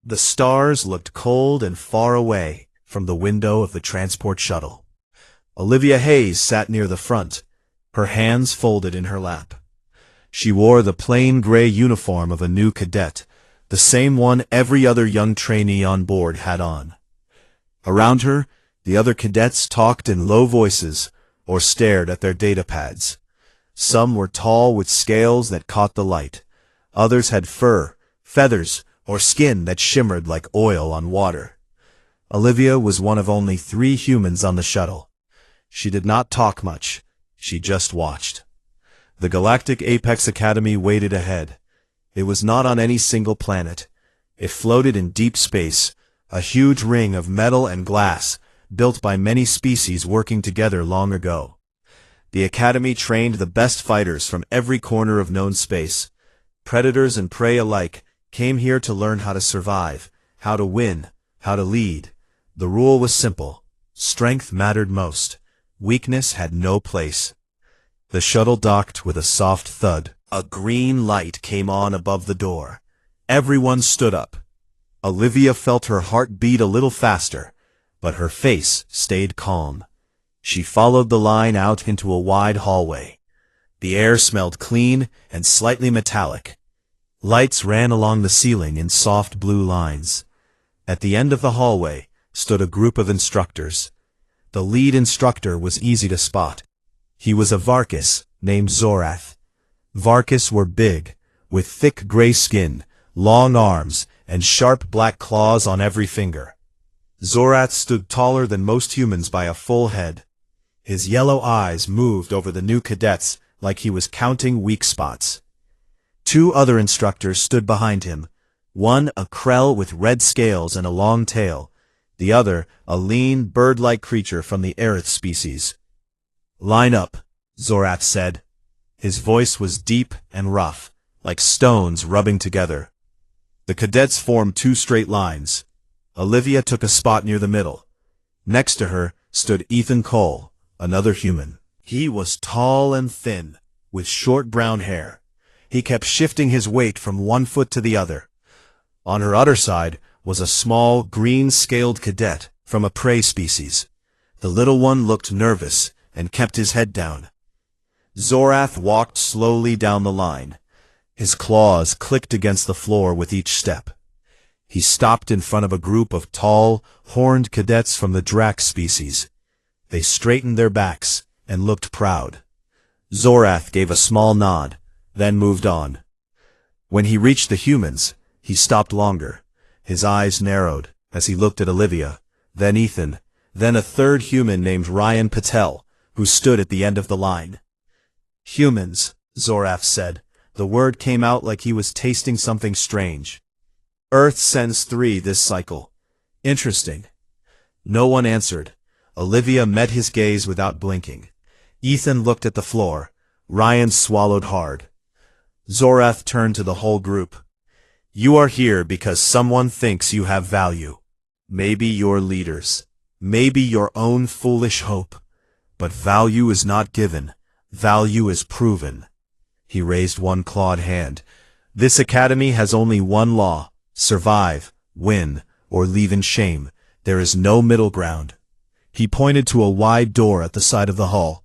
The stars looked cold and far away from the window of the transport shuttle. Olivia Hayes sat near the front, her hands folded in her lap. She wore the plain gray uniform of a new cadet, the same one every other young trainee on board had on. Around her, the other cadets talked in low voices or stared at their data pads. Some were tall with scales that caught the light. Others had fur, feathers, or skin that shimmered like oil on water. Olivia was one of only 3 humans on the shuttle. She did not talk much. She just watched. The Galactic Apex Academy waited ahead. It was not on any single planet. It floated in deep space, a huge ring of metal and glass, built by many species working together long ago. The Academy trained the best fighters from every corner of known space. Predators and prey alike came here to learn how to survive, how to win, how to lead. The rule was simple. Strength mattered most. Weakness had no place. The shuttle docked with a soft thud. A green light came on above the door. Everyone stood up. Olivia felt her heart beat a little faster, but her face stayed calm. She followed the line out into a wide hallway. The air smelled clean and slightly metallic. Lights ran along the ceiling in soft blue lines. At the end of the hallway stood a group of instructors. The lead instructor was easy to spot. He was a Varkus named Zorath. Varkus were big, with thick gray skin, long arms, and sharp black claws on every finger. Zorath stood taller than most humans by a full head. His yellow eyes moved over the new cadets like he was counting weak spots. 2 other instructors stood behind him, one a Krell with red scales and a long tail, the other a lean, bird-like creature from the Aerith species. "Line up," Zorath said. His voice was deep and rough, like stones rubbing together. The cadets formed 2 straight lines. Olivia took a spot near the middle. Next to her stood Ethan Cole, another human. He was tall and thin, with short brown hair. He kept shifting his weight from one foot to the other. On her other side was a small, green-scaled cadet from a prey species. The little one looked nervous and kept his head down. Zorath walked slowly down the line. His claws clicked against the floor with each step. He stopped in front of a group of tall, horned cadets from the Drac species. They straightened their backs and looked proud. Zorath gave a small nod, then moved on. When he reached the humans, he stopped longer. His eyes narrowed as he looked at Olivia, then Ethan, then a third human named Ryan Patel, who stood at the end of the line. "Humans," Zorath said. The word came out like he was tasting something strange. "Earth sends 3 this cycle. Interesting." No one answered. Olivia met his gaze without blinking. Ethan looked at the floor. Ryan swallowed hard. Zorath turned to the whole group. "You are here because someone thinks you have value. Maybe your leaders. Maybe your own foolish hope. But value is not given. Value is proven." He raised one clawed hand. "This academy has only one law. Survive, win, or leave in shame. There is no middle ground." He pointed to a wide door at the side of the hall.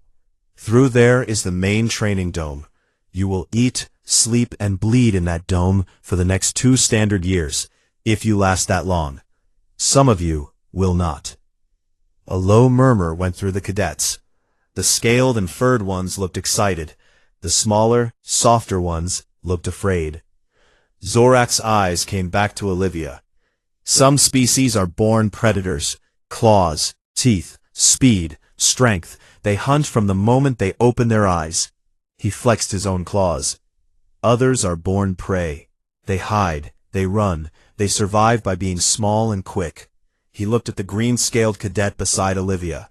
"Through there is the main training dome. You will eat, sleep, and bleed in that dome for the next 2 standard years, if you last that long. Some of you will not." A low murmur went through the cadets. The scaled and furred ones looked excited. The smaller, softer ones looked afraid. Zorath's eyes came back to Olivia. "Some species are born predators. Claws, teeth, speed, strength. They hunt from the moment they open their eyes." He flexed his own claws. "Others are born prey. They hide, they run, they survive by being small and quick." He looked at the green-scaled cadet beside Olivia.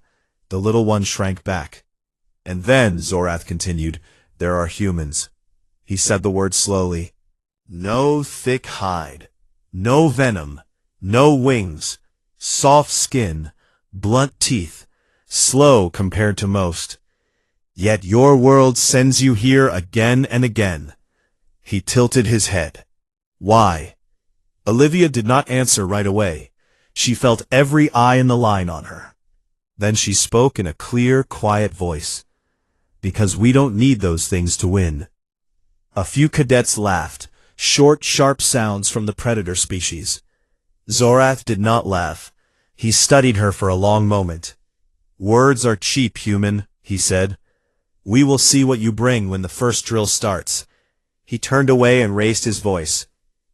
The little one shrank back. "And then," Zorath continued, "there are humans." He said the word slowly. "No thick hide, no venom, no wings, soft skin, blunt teeth, slow compared to most. Yet your world sends you here again and again." He tilted his head. "Why?" Olivia did not answer right away. She felt every eye in the line on her. Then she spoke in a clear, quiet voice. "Because we don't need those things to win." A few cadets laughed, short, sharp sounds from the predator species. Zorath did not laugh. He studied her for a long moment. "Words are cheap, human," he said. "We will see what you bring when the first drill starts." He turned away and raised his voice.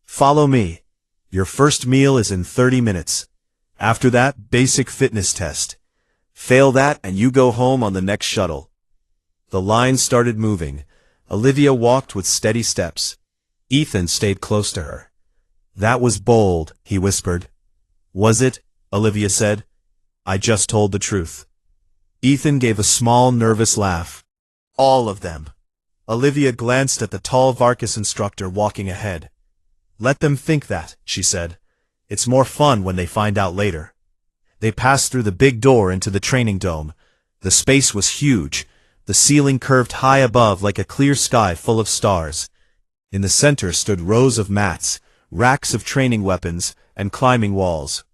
"Follow me. Your first meal is in 30 minutes. After that, basic fitness test. Fail that and you go home on the next shuttle." The line started moving. Olivia walked with steady steps. Ethan stayed close to her. "That was bold," he whispered. "Was it?" Olivia said. "I just told the truth." Ethan gave a small, nervous laugh. "All of them." Olivia glanced at the tall Varkas instructor walking ahead. "Let them think that," she said. "It's more fun when they find out later." They passed through the big door into the training dome. The space was huge. The ceiling curved high above like a clear sky full of stars. In the center stood rows of mats, racks of training weapons, and climbing walls.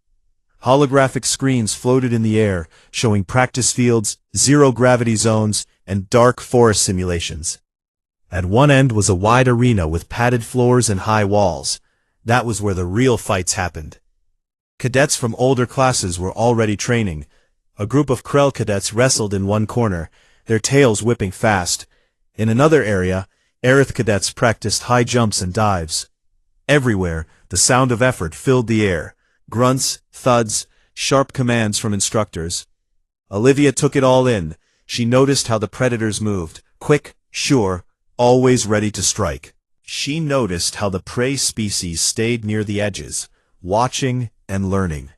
Holographic screens floated in the air, showing practice fields, zero-gravity zones, and dark forest simulations. At one end was a wide arena with padded floors and high walls. That was where the real fights happened. Cadets from older classes were already training. A group of Krell cadets wrestled in one corner, their tails whipping fast. In another area, Aerith cadets practiced high jumps and dives. Everywhere, the sound of effort filled the air. Grunts, thuds, sharp commands from instructors. Olivia took it all in. She noticed how the predators moved, quick, sure, always ready to strike. She noticed how the prey species stayed near the edges, watching and learning.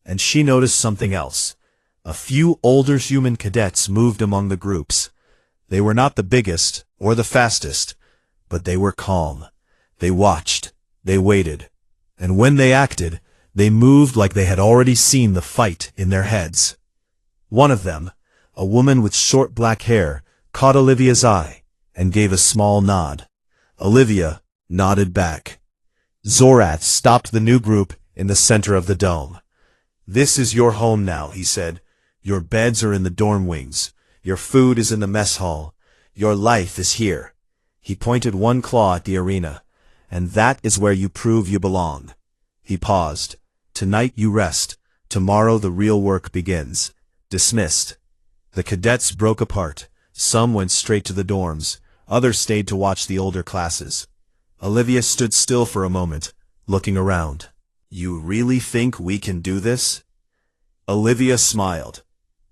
And she noticed something else. A few older human cadets moved among the groups. They were not the biggest or the fastest, but they were calm. They watched, they waited, and when they acted, they moved like they had already seen the fight in their heads. One of them, a woman with short black hair, caught Olivia's eye and gave a small nod. Olivia nodded back. Zorath stopped the new group in the center of the dome. "This is your home now," he said. "Your beds are in the dorm wings. Your food is in the mess hall. Your life is here." He pointed one claw at the arena. "And that is where you prove you belong." He paused. "Tonight you rest. Tomorrow the real work begins." Dismissed. The cadets broke apart. Some went straight to the dorms. Others stayed to watch the older classes. Olivia stood still for a moment, looking around. "You really think we can do this?" Olivia smiled.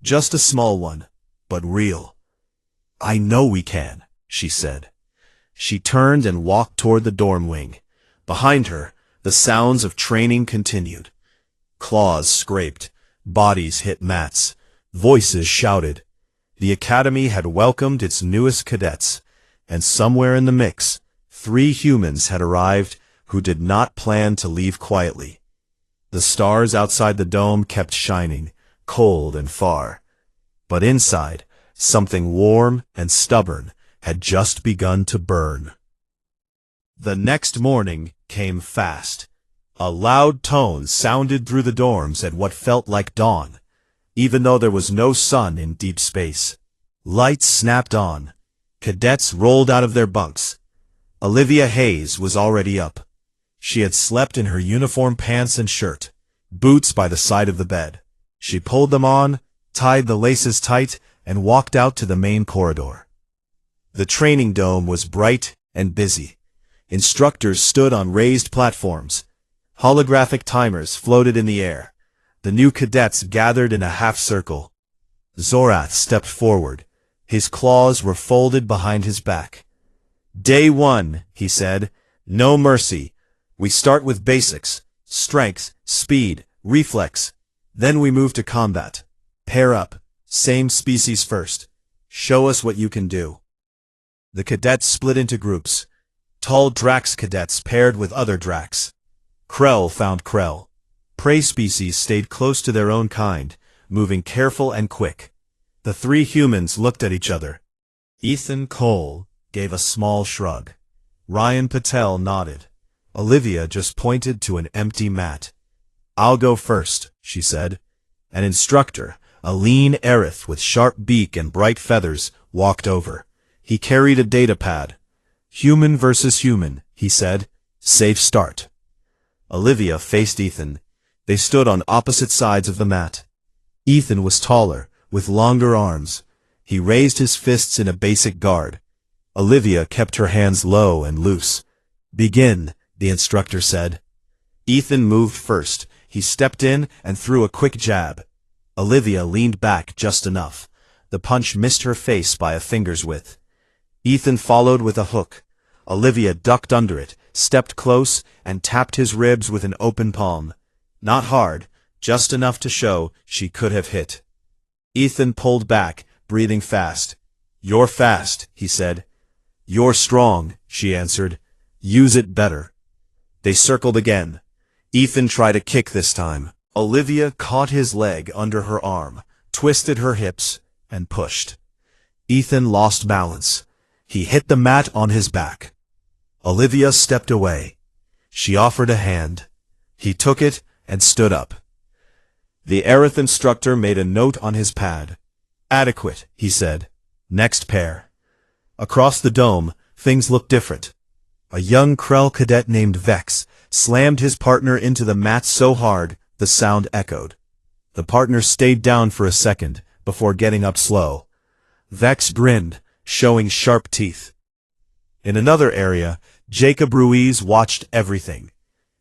Just a small one, but real. "I know we can," she said. She turned and walked toward the dorm wing. Behind her, the sounds of training continued. Claws scraped, bodies hit mats, voices shouted. The academy had welcomed its newest cadets, and somewhere in the mix, 3 humans had arrived who did not plan to leave quietly. The stars outside the dome kept shining, cold and far. But inside, something warm and stubborn had just begun to burn. The next morning came fast. A loud tone sounded through the dorms at what felt like dawn, even though there was no sun in deep space. Lights snapped on. Cadets rolled out of their bunks. Olivia Hayes was already up. She had slept in her uniform pants and shirt, boots by the side of the bed. She pulled them on, tied the laces tight, and walked out to the main corridor. The training dome was bright and busy. Instructors stood on raised platforms. Holographic timers floated in the air. The new cadets gathered in a half circle. Zorath stepped forward. His claws were folded behind his back. "Day 1, he said. "No mercy. We start with basics. Strength, speed, reflex. Then we move to combat. Pair up. Same species first. Show us what you can do." The cadets split into groups. Tall Drax cadets paired with other Drax. Krell found Krell. Prey species stayed close to their own kind, moving careful and quick. The 3 humans looked at each other. Ethan Cole gave a small shrug. Ryan Patel nodded. Olivia just pointed to an empty mat. "I'll go first," she said. An instructor, a lean aerith with sharp beak and bright feathers, walked over. He carried a data pad. "Human versus human," he said. "Safe start." Olivia faced Ethan. They stood on opposite sides of the mat. Ethan was taller, with longer arms. He raised his fists in a basic guard. Olivia kept her hands low and loose. "Begin," the instructor said. Ethan moved first. He stepped in and threw a quick jab. Olivia leaned back just enough. The punch missed her face by a finger's width. Ethan followed with a hook. Olivia ducked under it, stepped close, and tapped his ribs with an open palm. Not hard, just enough to show she could have hit. Ethan pulled back, breathing fast. "You're fast," he said. "You're strong," she answered. "Use it better." They circled again. Ethan tried a kick this time. Olivia caught his leg under her arm, twisted her hips, and pushed. Ethan lost balance. He hit the mat on his back. Olivia stepped away. She offered a hand. He took it and stood up. The aerith instructor made a note on his pad. "Adequate," he said. "Next pair." Across the dome, things looked different. A young Krell cadet named Vex slammed his partner into the mat so hard the sound echoed. The partner stayed down for a second before getting up slow. Vex grinned, showing sharp teeth. In another area, Jacob Ruiz watched everything.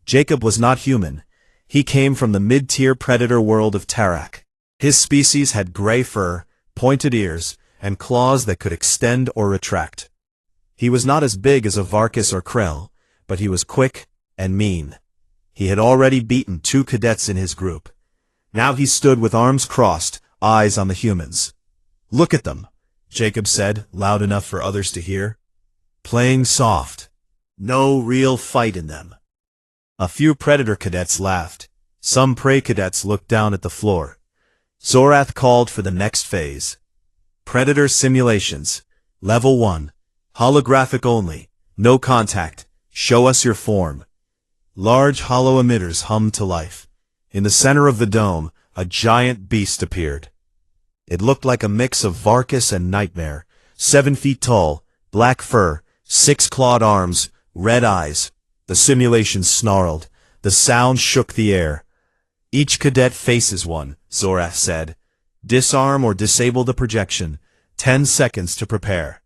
Jacob was not human. He came from the mid-tier predator world of Tarak. His species had gray fur, pointed ears, and claws that could extend or retract. He was not as big as a Varkus or Krell, but he was quick and mean. He had already beaten 2 cadets in his group. Now he stood with arms crossed, eyes on the humans. "Look at them," Jacob said, loud enough for others to hear. "Playing soft. No real fight in them." A few predator cadets laughed. Some prey cadets looked down at the floor. Zorath called for the next phase. Predator simulations. Level 1. Holographic only. No contact. Show us your form. Large hollow emitters hummed to life. In the center of the dome, a giant beast appeared. It looked like a mix of Varkus and Nightmare. 7 feet tall, black fur, 6 clawed arms, red eyes. The simulation snarled. The sound shook the air. "Each cadet faces one," Zorath said. "Disarm or disable the projection. 10 seconds to prepare."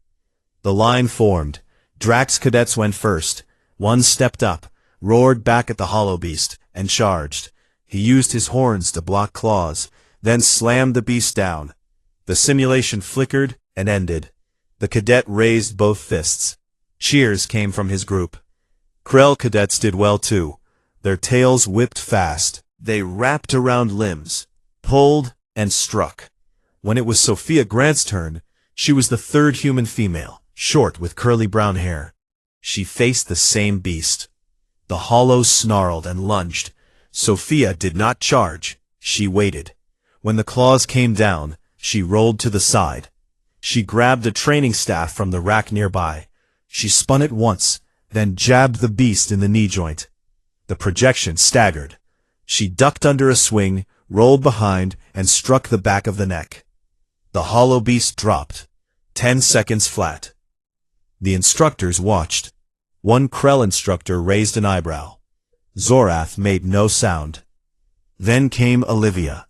The line formed. Drax cadets went first. One stepped up, roared back at the hollow beast, and charged. He used his horns to block claws, then slammed the beast down. The simulation flickered and ended. The cadet raised both fists. Cheers came from his group. Krell cadets did well too. Their tails whipped fast. They wrapped around limbs, pulled, and struck. When it was Sophia Grant's turn, she was the 3rd human female, short with curly brown hair. She faced the same beast. The hollows snarled and lunged. Sophia did not charge. She waited. When the claws came down, she rolled to the side. She grabbed a training staff from the rack nearby. She spun it once, then jabbed the beast in the knee joint. The projection staggered. She ducked under a swing, rolled behind, and struck the back of the neck. The hollow beast dropped. 10 seconds flat. The instructors watched. One Krell instructor raised an eyebrow. Zorath made no sound. Then came Olivia.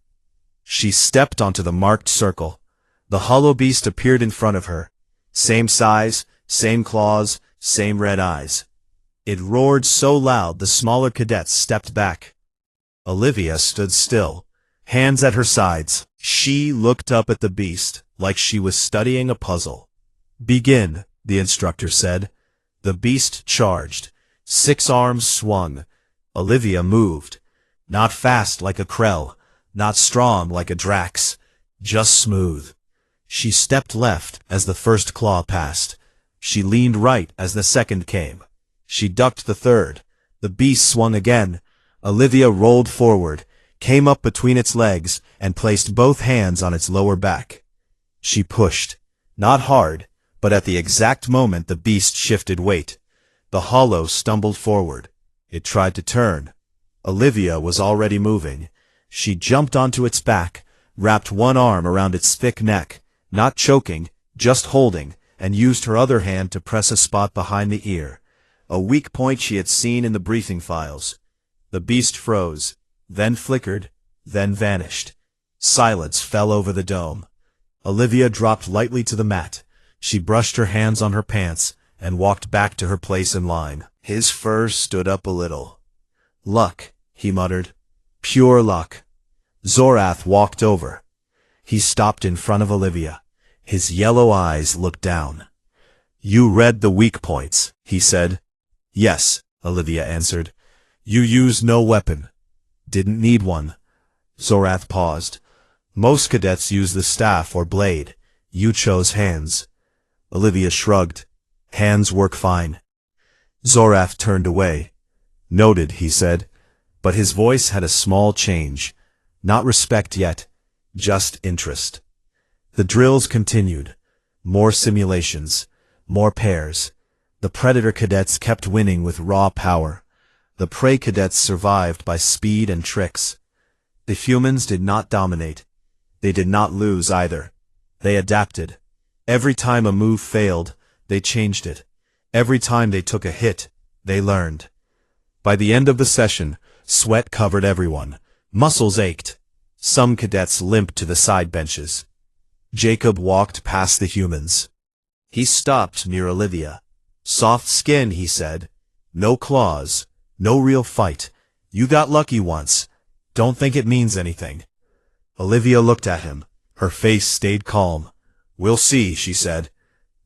She stepped onto the marked circle. The hollow beast appeared in front of her. Same size, same claws, same red eyes. It roared so loud the smaller cadets stepped back. Olivia stood still, hands at her sides. She looked up at the beast like she was studying a puzzle. "Begin," the instructor said. The beast charged. 6 arms swung. Olivia moved. Not fast like a Krell, not strong like a Drax, just smooth. She stepped left as the first claw passed. She leaned right as the second came. She ducked the third. The beast swung again. Olivia rolled forward, came up between its legs, and placed both hands on its lower back. She pushed. Not hard, but at the exact moment the beast shifted weight. The hollow stumbled forward. It tried to turn. Olivia was already moving. She jumped onto its back, wrapped one arm around its thick neck, not choking, just holding, and used her other hand to press a spot behind the ear, a weak point she had seen in the briefing files. The beast froze, then flickered, then vanished. Silence fell over the dome. Olivia dropped lightly to the mat. She brushed her hands on her pants and walked back to her place in line. His fur stood up a little. "Luck," he muttered. "Pure luck." Zorath walked over. He stopped in front of Olivia. His yellow eyes looked down. "You read the weak points," he said. "Yes," Olivia answered. "You used no weapon. Didn't need one." Zorath paused. "Most cadets use the staff or blade. You chose hands." Olivia shrugged. "Hands work fine." Zorath turned away. "Noted," he said, but his voice had a small change. Not respect yet, just interest. The drills continued. More simulations, more pairs. The Predator cadets kept winning with raw power. The Prey cadets survived by speed and tricks. The humans did not dominate. They did not lose either. They adapted. Every time a move failed, they changed it. Every time they took a hit, they learned. By the end of the session, sweat covered everyone. Muscles ached. Some cadets limped to the side benches. Jacob walked past the humans. He stopped near Olivia. "Soft skin," he said. "No claws. No real fight. You got lucky once. Don't think it means anything." Olivia looked at him. Her face stayed calm. "We'll see," she said.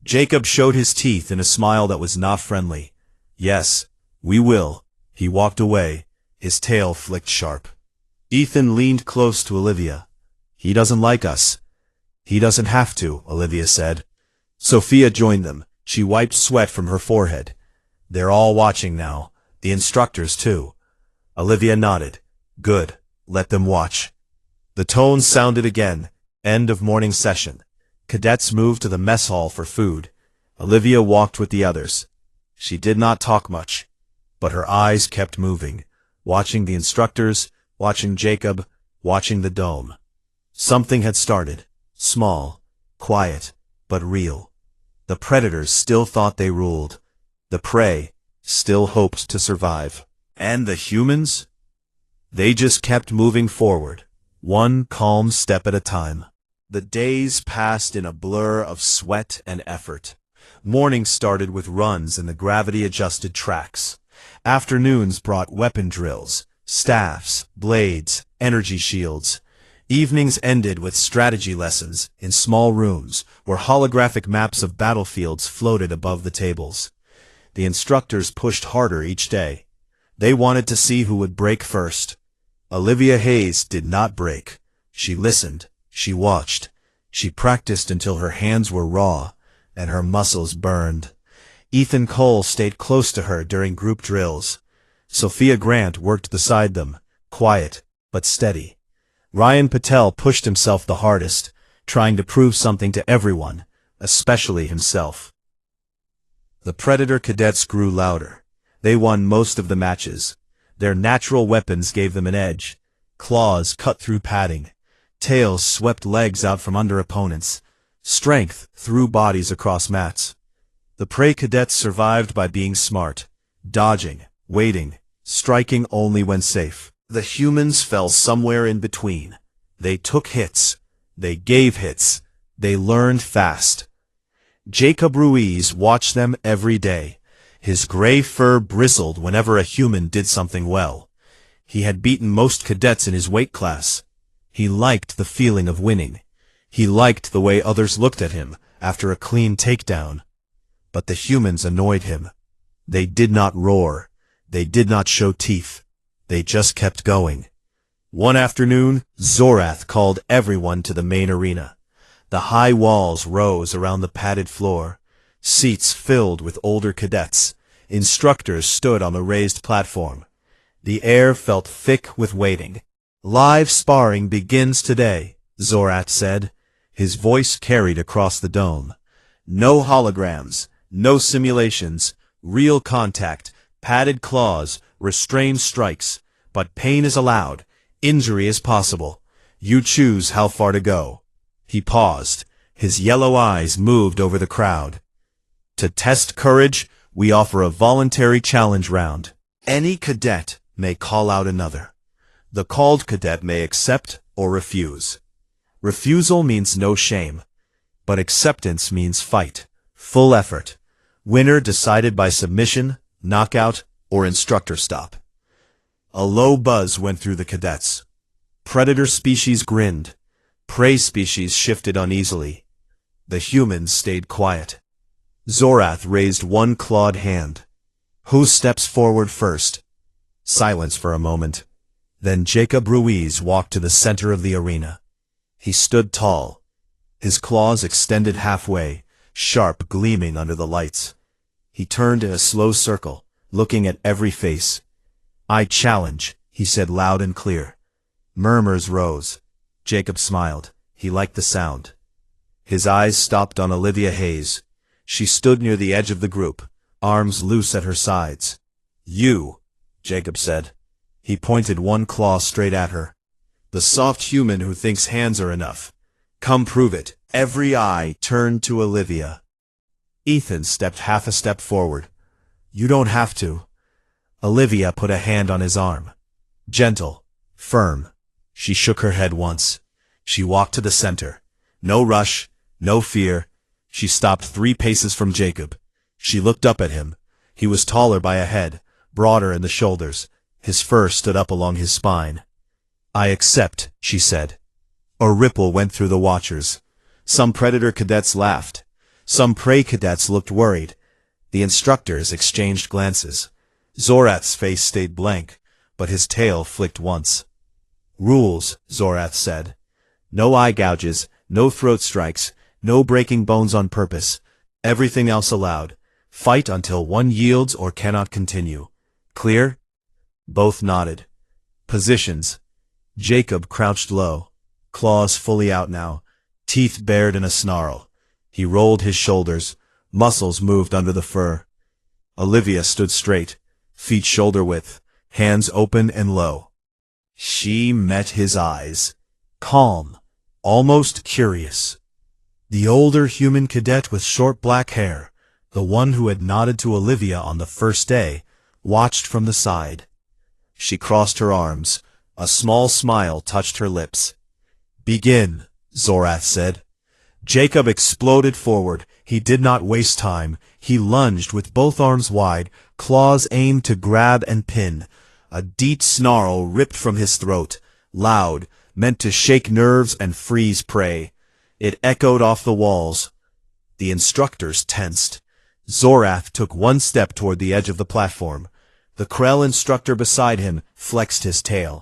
Jacob showed his teeth in a smile that was not friendly. "Yes, we will." He walked away. His tail flicked sharp. Ethan leaned close to Olivia. "He doesn't like us." "He doesn't have to," Olivia said. Sophia joined them. She wiped sweat from her forehead. "They're all watching now. The instructors, too." Olivia nodded. "Good. Let them watch." The tone sounded again. End of morning session. Cadets moved to the mess hall for food. Olivia walked with the others. She did not talk much, but her eyes kept moving, watching the instructors, watching Jacob, watching the dome. Something had started. Small, quiet, but real. The Predators still thought they ruled. The Prey still hoped to survive. And the humans? They just kept moving forward, one calm step at a time. The days passed in a blur of sweat and effort. Morning started with runs in the gravity-adjusted tracks. Afternoons brought weapon drills, staffs, blades, energy shields. Evenings ended with strategy lessons in small rooms where holographic maps of battlefields floated above the tables. The instructors pushed harder each day. They wanted to see who would break first. Olivia Hayes did not break. She listened. She watched. She practiced until her hands were raw and her muscles burned. Ethan Cole stayed close to her during group drills. Sophia Grant worked beside them, quiet but steady. Ryan Patel pushed himself the hardest, trying to prove something to everyone, especially himself. The Predator cadets grew louder. They won most of the matches. Their natural weapons gave them an edge. Claws cut through padding. Tails swept legs out from under opponents. Strength threw bodies across mats. The Prey cadets survived by being smart, dodging, waiting, striking only when safe. The humans fell somewhere in between. They took hits. They gave hits. They learned fast. Jacob Ruiz watched them every day. His gray fur bristled whenever a human did something well. He had beaten most cadets in his weight class. He liked the feeling of winning. He liked the way others looked at him after a clean takedown. But the humans annoyed him. They did not roar. They did not show teeth. They just kept going. One afternoon, Zorath called everyone to the main arena. The high walls rose around the padded floor. Seats filled with older cadets. Instructors stood on the raised platform. The air felt thick with waiting. "Live sparring begins today," Zorath said. His voice carried across the dome. "No holograms, no simulations, real contact, padded claws, Restraint strikes, but pain is allowed. Injury is possible. You choose how far to go. He paused. His yellow eyes moved over the crowd. To test courage, we offer a voluntary challenge round. Any cadet may call out another. The called cadet may accept or refuse. Refusal means no shame, but acceptance means fight. Full effort. Winner decided by submission, knockout, or instructor stop. A low buzz went through the cadets. Predator species grinned. Prey species shifted uneasily. The humans stayed quiet. Zorath raised one clawed hand. Who steps forward first? Silence for a moment. Then Jacob Ruiz walked to the center of the arena. He stood tall, his claws extended halfway, sharp gleaming under the lights. He turned in a slow circle, looking at every face. I challenge, he said loud and clear. Murmurs rose. Jacob smiled. He liked the sound. His eyes stopped on Olivia Hayes. She stood near the edge of the group, arms loose at her sides. You, Jacob said. He pointed one claw straight at her. The soft human who thinks hands are enough. Come prove it. Every eye turned to Olivia. Ethan stepped half a step forward. You don't have to. Olivia put a hand on his arm. Gentle, firm. She shook her head once. She walked to the center. No rush, no fear. She stopped 3 paces from Jacob. She looked up at him. He was taller by a head, broader in the shoulders. His fur stood up along his spine. I accept, she said. A ripple went through the watchers. Some predator cadets laughed. Some prey cadets looked worried. The instructors exchanged glances. Zorath's face stayed blank, but his tail flicked once. Rules, Zorath said. No eye gouges, no throat strikes, no breaking bones on purpose. Everything else allowed. Fight until one yields or cannot continue. Clear? Both nodded. Positions. Jacob crouched low, claws fully out now, teeth bared in a snarl. He rolled his shoulders, muscles moved under the fur. Olivia stood straight, feet shoulder width, hands open and low. She met his eyes, calm, almost curious. The older human cadet with short black hair, the one who had nodded to Olivia on the first day, watched from the side. She crossed her arms. A small smile touched her lips. Begin, Zorath said. Jacob exploded forward. He did not waste time. He lunged with both arms wide, claws aimed to grab and pin. A deep snarl ripped from his throat, loud, meant to shake nerves and freeze prey. It echoed off the walls. The instructors tensed. Zorath took one step toward the edge of the platform. The Krell instructor beside him flexed his tail.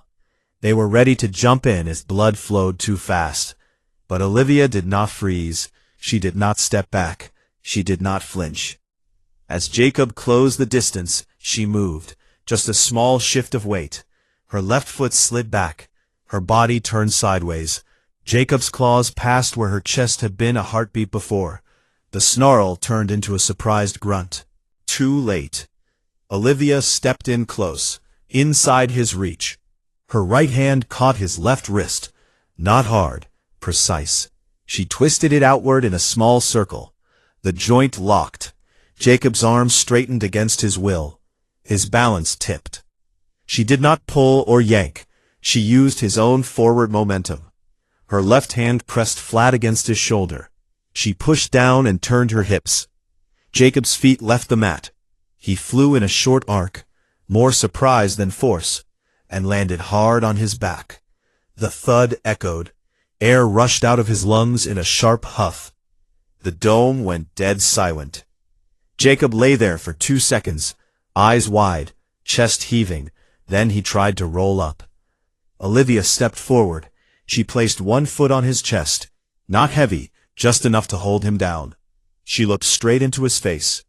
They were ready to jump in as blood flowed too fast. But Olivia did not freeze. She did not step back. She did not flinch. As Jacob closed the distance, she moved, just a small shift of weight. Her left foot slid back. Her body turned sideways. Jacob's claws passed where her chest had been a heartbeat before. The snarl turned into a surprised grunt. Too late. Olivia stepped in close, inside his reach. Her right hand caught his left wrist. Not hard, precise. She twisted it outward in a small circle. The joint locked. Jacob's arms straightened against his will. His balance tipped. She did not pull or yank. She used his own forward momentum. Her left hand pressed flat against his shoulder. She pushed down and turned her hips. Jacob's feet left the mat. He flew in a short arc, more surprise than force, and landed hard on his back. The thud echoed. Air rushed out of his lungs in a sharp huff. The dome went dead silent. Jacob lay there for 2 seconds, eyes wide, chest heaving. Then he tried to roll up. Olivia stepped forward. She placed one foot on his chest, not heavy, just enough to hold him down. She looked straight into his face.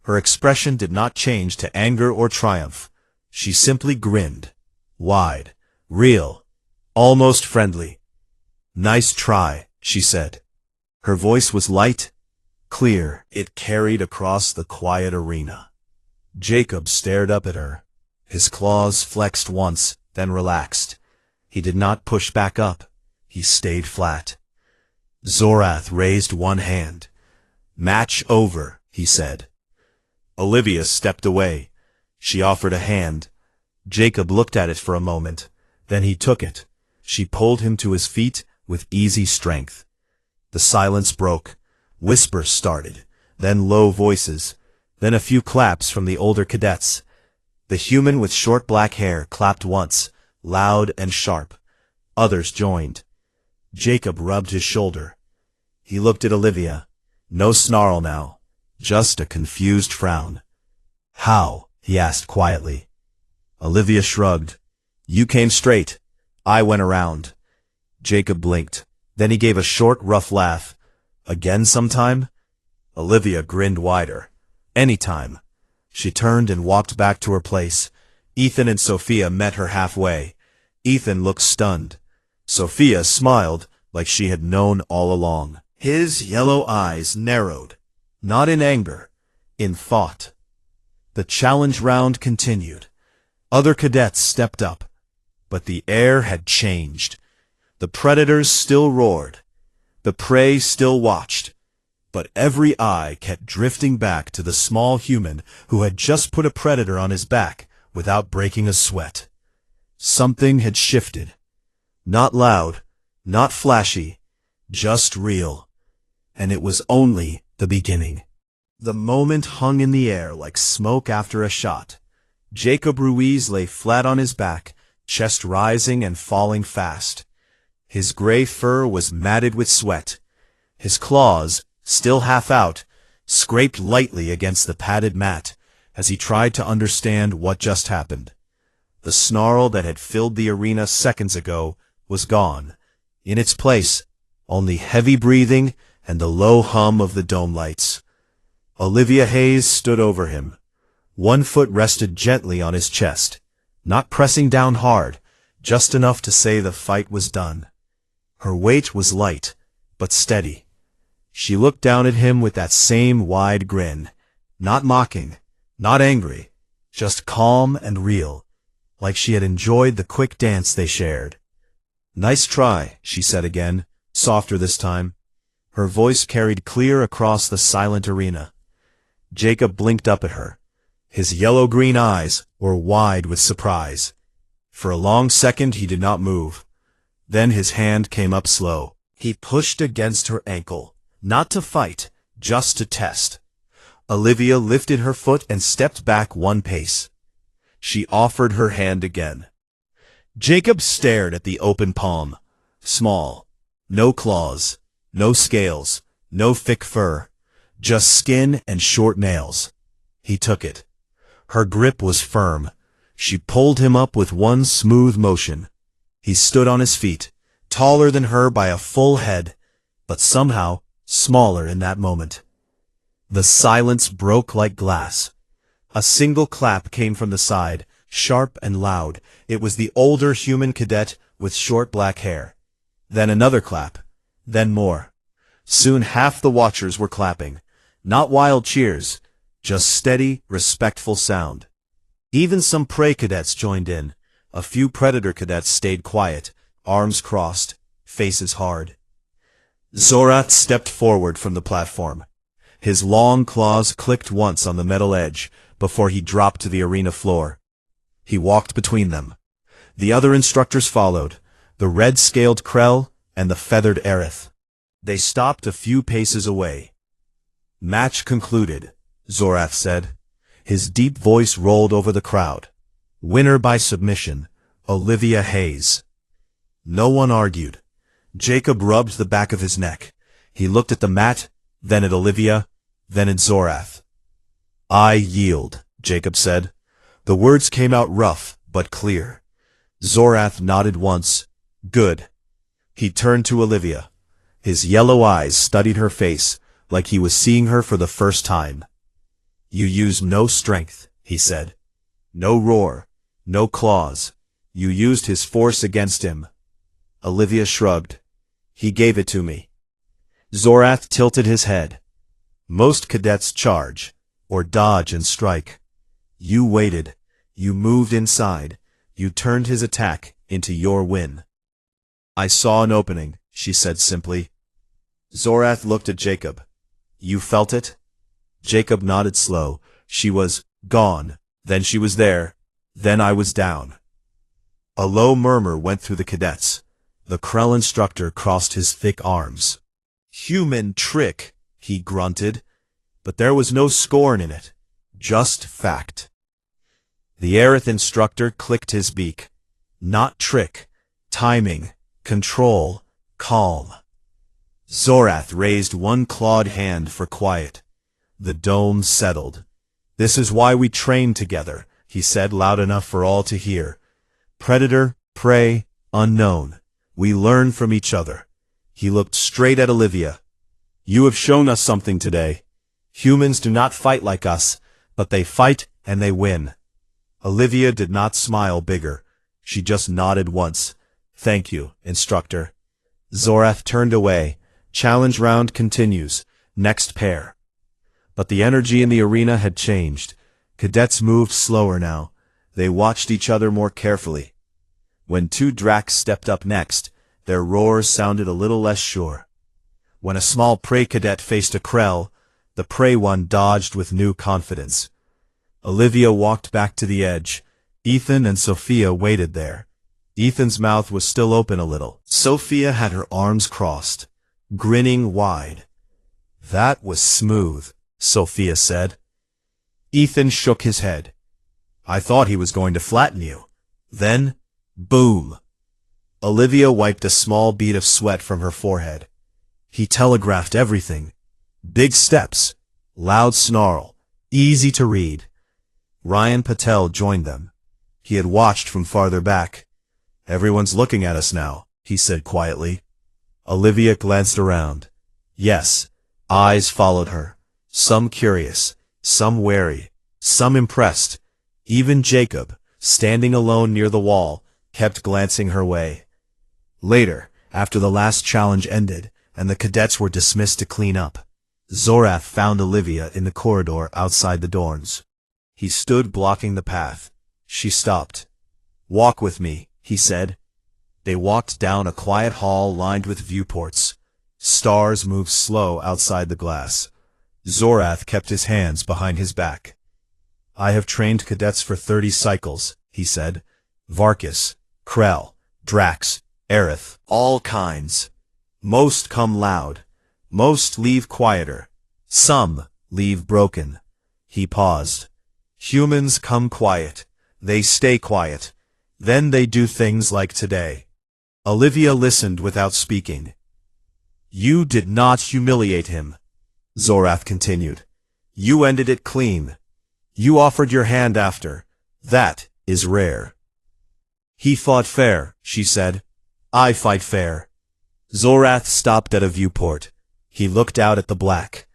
Her expression did not change to anger or triumph. She simply grinned. Wide, real, almost friendly. Nice try, she said. Her voice was light, clear. It carried across the quiet arena. Jacob stared up at her. His claws flexed once, then relaxed. He did not push back up. He stayed flat. Zorath raised one hand. "Match over," he said. Olivia stepped away. She offered a hand. Jacob looked at it for a moment. Then he took it. She pulled him to his feet with easy strength. The silence broke. Whispers started, then low voices, then a few claps from the older cadets. The human with short black hair clapped once, loud and sharp. Others joined. Jacob rubbed his shoulder. He looked at Olivia. No snarl now, just a confused frown. "How?" he asked quietly. Olivia shrugged. "You came straight. I went around." Jacob blinked. Then he gave a short, rough laugh. "Again sometime?" Olivia grinned wider. "Anytime." She turned and walked back to her place. Ethan and Sophia met her halfway. Ethan looked stunned. Sophia smiled like she had known all along. His yellow eyes narrowed, not in anger, in thought. The challenge round continued. Other cadets stepped up, but the air had changed. The predators still roared. The prey still watched. But every eye kept drifting back to the small human who had just put a predator on his back without breaking a sweat. Something had shifted. Not loud, not flashy, just real. And it was only the beginning. The moment hung in the air like smoke after a shot. Jacob Ruiz lay flat on his back, chest rising and falling fast. His gray fur was matted with sweat. His claws, still half out, scraped lightly against the padded mat as he tried to understand what just happened. The snarl that had filled the arena seconds ago was gone. In its place, only heavy breathing and the low hum of the dome lights. Olivia Hayes stood over him. One foot rested gently on his chest, not pressing down hard, just enough to say the fight was done. Her weight was light, but steady. She looked down at him with that same wide grin, not mocking, not angry, just calm and real, like she had enjoyed the quick dance they shared. "Nice try," she said again, softer this time. Her voice carried clear across the silent arena. Jacob blinked up at her. His yellow-green eyes were wide with surprise. For a long second he did not move. Then his hand came up slow. He pushed against her ankle, not to fight, just to test. Olivia lifted her foot and stepped back one pace. She offered her hand again. Jacob stared at the open palm. Small. No claws. No scales. No thick fur. Just skin and short nails. He took it. Her grip was firm. She pulled him up with one smooth motion. He stood on his feet, taller than her by a full head, but somehow smaller in that moment. The silence broke like glass. A single clap came from the side, sharp and loud. It was the older human cadet with short black hair. Then another clap. Then more. Soon half the watchers were clapping. Not wild cheers, just steady, respectful sound. Even some prey cadets joined in. A few predator cadets stayed quiet, arms crossed, faces hard. Zorath stepped forward from the platform. His long claws clicked once on the metal edge before he dropped to the arena floor. He walked between them. The other instructors followed, the red-scaled Krell and the feathered Aerith. They stopped a few paces away. "Match concluded," Zorath said. His deep voice rolled over the crowd. "Winner by submission, Olivia Hayes." No one argued. Jacob rubbed the back of his neck. He looked at the mat, then at Olivia, then at Zorath. "I yield," Jacob said. The words came out rough, but clear. Zorath nodded once. "Good." He turned to Olivia. His yellow eyes studied her face, like he was seeing her for the first time. "You used no strength," he said. "No roar, no claws. You used his force against him." Olivia shrugged. "He gave it to me." Zorath tilted his head. "Most cadets charge, or dodge and strike. You waited. You moved inside. You turned his attack into your win. I saw an opening, she said simply. Zorath looked at Jacob. You felt it? Jacob nodded slow. She was gone. Then she was there. Then I was down. A low murmur went through the cadets. The Krell instructor crossed his thick arms. Human trick, he grunted. But there was no scorn in it. Just fact. The Aerith instructor clicked his beak. Not trick. Timing. Control. Calm. Zorath raised one clawed hand for quiet. The dome settled. This is why we train together, he said loud enough for all to hear. Predator, prey, unknown. We learn from each other. He looked straight at Olivia. You have shown us something today. Humans do not fight like us, but they fight and they win. Olivia did not smile bigger. She just nodded once. Thank you, instructor. Zorath turned away. Challenge round continues. Next pair. But the energy in the arena had changed. Cadets moved slower now. They watched each other more carefully. When two Dracs stepped up next, their roars sounded a little less sure. When a small prey cadet faced a Krell, the prey one dodged with new confidence. Olivia walked back to the edge. Ethan and Sophia waited there. Ethan's mouth was still open a little. Sophia had her arms crossed, grinning wide. That was smooth, Sophia said. Ethan shook his head. I thought he was going to flatten you. Then, boom. Olivia wiped a small bead of sweat from her forehead. He telegraphed everything. Big steps, loud snarl, easy to read. Ryan Patel joined them. He had watched from farther back. Everyone's looking at us now, he said quietly. Olivia glanced around. Yes, eyes followed her. Some curious, some wary, some impressed. Even Jacob, standing alone near the wall, kept glancing her way. Later, after the last challenge ended, and the cadets were dismissed to clean up, Zorath found Olivia in the corridor outside the dorms. He stood blocking the path. She stopped. Walk with me, he said. They walked down a quiet hall lined with viewports. Stars moved slow outside the glass. Zorath kept his hands behind his back. I have trained cadets for 30 cycles, he said. Varkus, Krell, Drax, Aerith, all kinds. Most come loud. Most leave quieter. Some leave broken. He paused. Humans come quiet. They stay quiet. Then they do things like today. Olivia listened without speaking. You did not humiliate him, Zorath continued. You ended it clean. You offered your hand after. That is rare. He fought fair, she said. I fight fair. Zorath stopped at a viewport. He looked out at the black.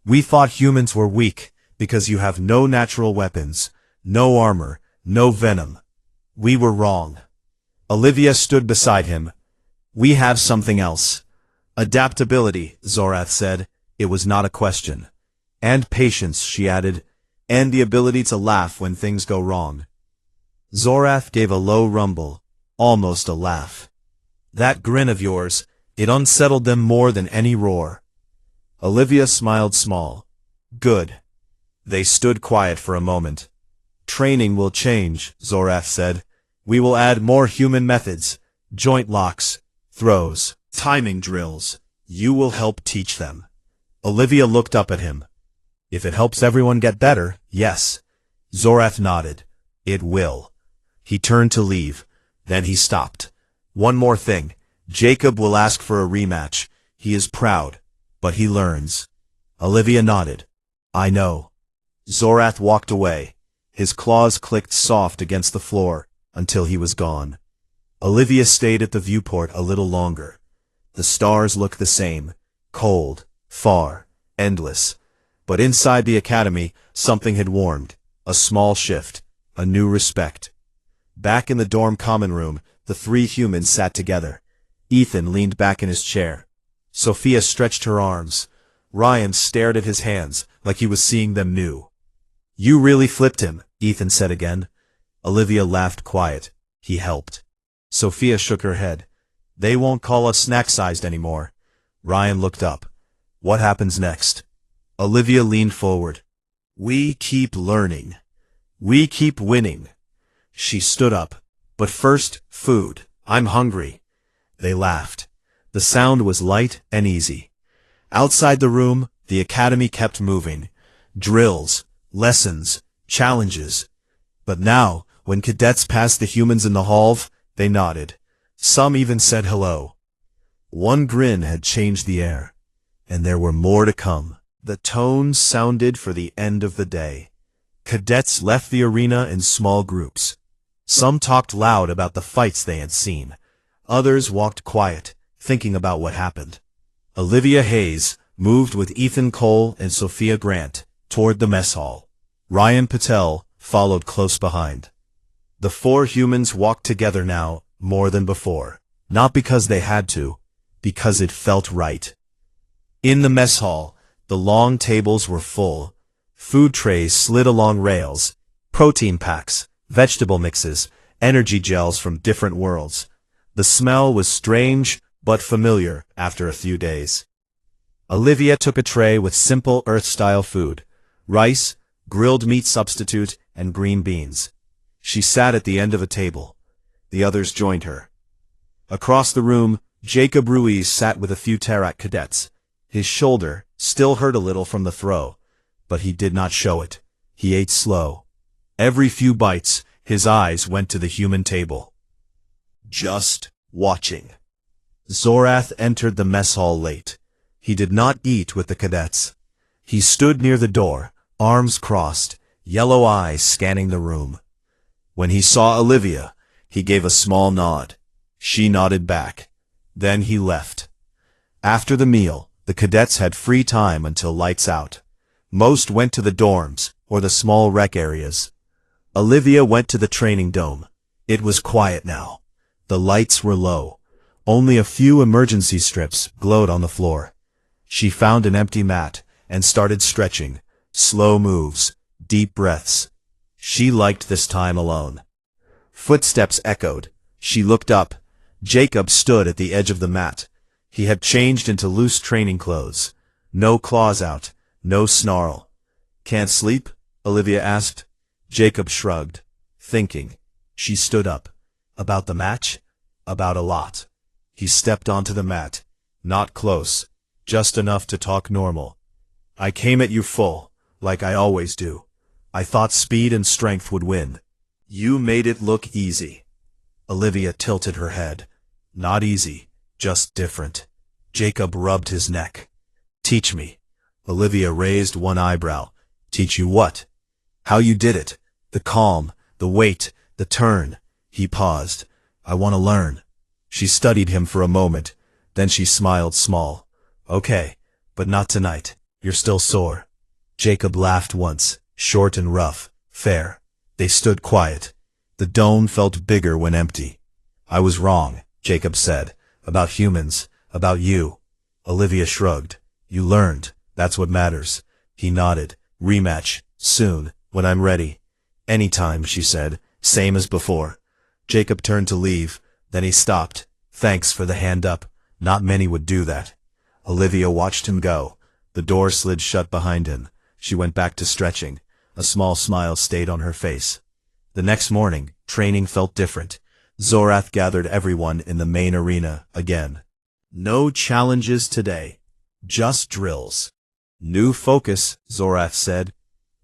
We thought humans were weak because you have no natural weapons, no armor, no venom. We were wrong. Olivia stood beside him. We have something else. Adaptability, Zorath said. It was not a question. And patience, she added. And the ability to laugh when things go wrong. Zorath gave a low rumble, almost a laugh. That grin of yours, it unsettled them more than any roar. Olivia smiled small. Good. They stood quiet for a moment. Training will change, Zorath said. We will add more human methods, joint locks, throws, timing drills. You will help teach them. Olivia looked up at him. If it helps everyone get better, yes. Zorath nodded. It will. He turned to leave. Then he stopped. One more thing. Jacob will ask for a rematch. He is proud, but he learns. Olivia nodded. I know. Zorath walked away. His claws clicked soft against the floor until he was gone. Olivia stayed at the viewport a little longer. The stars looked the same, cold, far, endless. But inside the academy, something had warmed. A small shift, a new respect. Back in the dorm common room, the three humans sat together. Ethan leaned back in his chair. Sophia stretched her arms. Ryan stared at his hands like he was seeing them new. You really flipped him, Ethan said again. Olivia laughed quiet. He helped. Sophia shook her head. They won't call us snack-sized anymore. Ryan looked up. What happens next? Olivia leaned forward. We keep learning. We keep winning. She stood up. But first, food. I'm hungry. They laughed. The sound was light and easy. Outside the room, the academy kept moving. Drills, lessons, challenges. But now, when cadets passed the humans in the hall, they nodded. Some even said hello. One grin had changed the air. And there were more to come. The tones sounded for the end of the day. Cadets left the arena in small groups. Some talked loud about the fights they had seen. Others walked quiet, thinking about what happened. Olivia Hayes moved with Ethan Cole and Sophia Grant toward the mess hall. Ryan Patel followed close behind. The four humans walked together now more than before. Not because they had to, because it felt right. In the mess hall, the long tables were full. Food trays slid along rails, protein packs, vegetable mixes, energy gels from different worlds. The smell was strange but familiar after a few days. Olivia took a tray with simple Earth-style food, rice, grilled meat substitute, and green beans. She sat at the end of a table. The others joined her. Across the room, Jacob Ruiz sat with a few Tarak cadets. His shoulder still hurt a little from the throw, but he did not show it. He ate slow. Every few bites, his eyes went to the human table. Just watching. Zorath entered the mess hall late. He did not eat with the cadets. He stood near the door, arms crossed, yellow eyes scanning the room. When he saw Olivia, he gave a small nod. She nodded back. Then he left. After the meal, the cadets had free time until lights out. Most went to the dorms or the small rec areas. Olivia went to the training dome. It was quiet now. The lights were low. Only a few emergency strips glowed on the floor. She found an empty mat and started stretching. Slow moves, deep breaths. She liked this time alone. Footsteps echoed. She looked up. Jacob stood at the edge of the mat. He had changed into loose training clothes. No claws out, no snarl. Can't sleep? Olivia asked. Jacob shrugged, thinking. She stood up. About the match? About a lot. He stepped onto the mat. Not close, just enough to talk normal. I came at you full, like I always do. I thought speed and strength would win. You made it look easy. Olivia tilted her head. Not easy, just different. Jacob rubbed his neck. Teach me. Olivia raised one eyebrow. Teach you what? How you did it. The calm, the weight, the turn. He paused. I want to learn. She studied him for a moment. Then she smiled small. Okay, but not tonight. You're still sore. Jacob laughed once, short and rough. Fair. They stood quiet. The dome felt bigger when empty. I was wrong, Jacob said. About humans. About you. Olivia shrugged. You learned. That's what matters. He nodded. Rematch. Soon. When I'm ready. Anytime, she said. Same as before. Jacob turned to leave. Then he stopped. Thanks for the hand up. Not many would do that. Olivia watched him go. The door slid shut behind him. She went back to stretching. A small smile stayed on her face. The next morning, training felt different. Zorath gathered everyone in the main arena again. No challenges today. Just drills. New focus, Zorath said.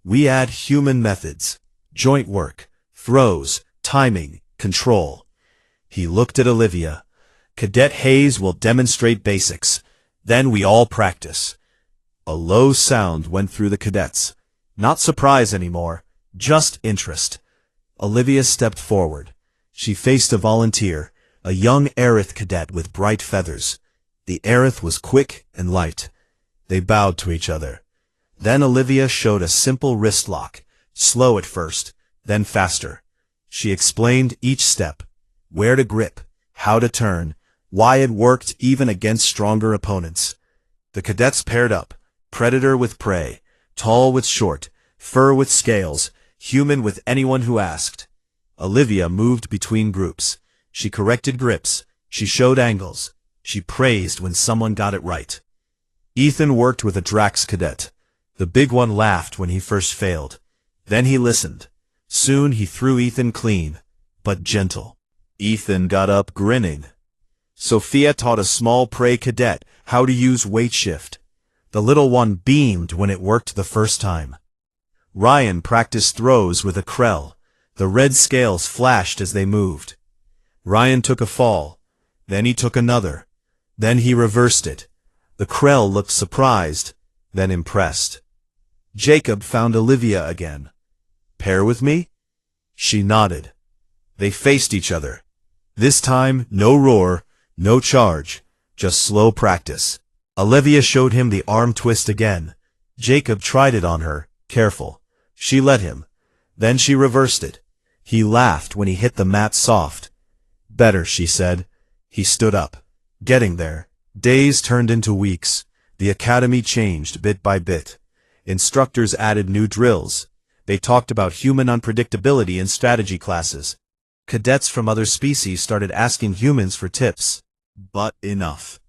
We add human methods. Joint work, throws, timing, control. He looked at Olivia. Cadet Hayes will demonstrate basics. Then we all practice. A low sound went through the cadets. Not surprise anymore, just interest. Olivia stepped forward. She faced a volunteer, a young Aerith cadet with bright feathers. The Aerith was quick and light. They bowed to each other. Then Olivia showed a simple wrist lock, slow at first, then faster. She explained each step, where to grip, how to turn, why it worked even against stronger opponents. The cadets paired up, predator with prey, tall with short, fur with scales, human with anyone who asked. Olivia moved between groups. She corrected grips. She showed angles. She praised when someone got it right. Ethan worked with a Drax cadet. The big one laughed when he first failed. Then he listened. Soon he threw Ethan clean, but gentle. Ethan got up grinning. Sophia taught a small prey cadet how to use weight shift. The little one beamed when it worked the first time. Ryan practiced throws with a Krell. The red scales flashed as they moved. Ryan took a fall. Then he took another. Then he reversed it. The Krell looked surprised, then impressed. Jacob found Olivia again. "Pair with me?" She nodded. They faced each other. This time, no roar, no charge, just slow practice. Olivia showed him the arm twist again. Jacob tried it on her, careful. She let him. Then she reversed it. He laughed when he hit the mat soft. "Better," she said. He stood up. Getting there. Days turned into weeks. The academy changed bit by bit. Instructors added new drills. They talked about human unpredictability in strategy classes. Cadets from other species started asking humans for tips. But enough.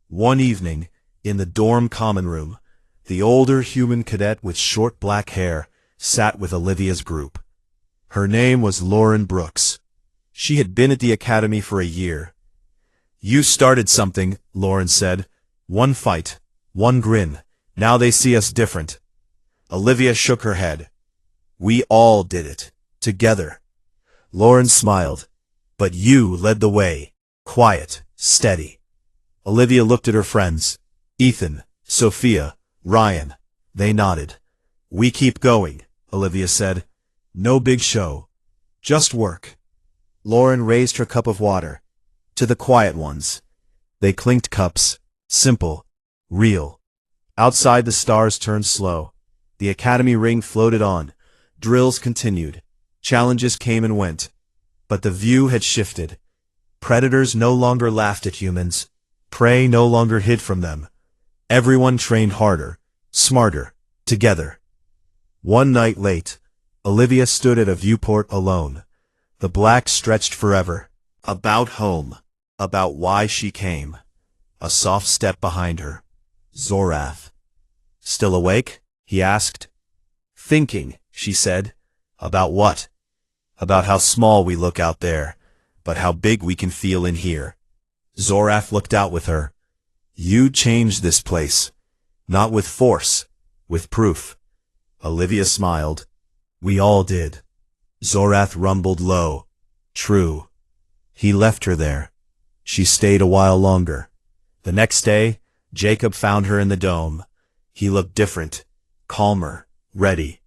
One evening, in the dorm common room, the older human cadet with short black hair sat with Olivia's group. Her name was Lauren Brooks. She had been at the academy for a year. "You started something," Lauren said. "One fight, one grin. Now they see us different." Olivia shook her head. "We all did it. Together." Lauren smiled. "But you led the way. Quiet, steady." Olivia looked at her friends. Ethan, Sophia, Ryan. They nodded. "We keep going," Olivia said. "No big show. Just work." Lauren raised her cup of water. To the quiet ones. They clinked cups. Simple. Real. Outside the stars turned slow. The academy ring floated on. Drills continued. Challenges came and went. But the view had shifted. Predators no longer laughed at humans. Prey no longer hid from them. Everyone trained harder, smarter, together. One night late, Olivia stood at a viewport alone. The black stretched forever. About home. About why she came. A soft step behind her. Zorath. "Still awake?" he asked. "Thinking," she said. "About what?" "About how small we look out there, but how big we can feel in here." Zorath looked out with her. "You changed this place. Not with force, with proof." Olivia smiled. "We all did." Zorath rumbled low. "True." He left her there. She stayed a while longer. The next day, Jacob found her in the dome. He looked different, calmer, ready.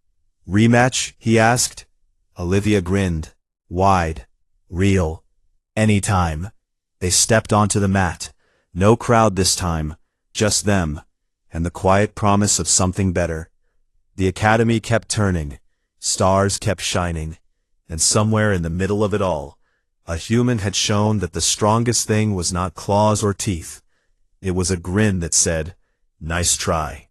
"Rematch?" he asked. Olivia grinned. Wide. Real. Anytime. They stepped onto the mat. No crowd this time. Just them. And the quiet promise of something better. The academy kept turning. Stars kept shining. And somewhere in the middle of it all, a human had shown that the strongest thing was not claws or teeth. It was a grin that said, "Nice try."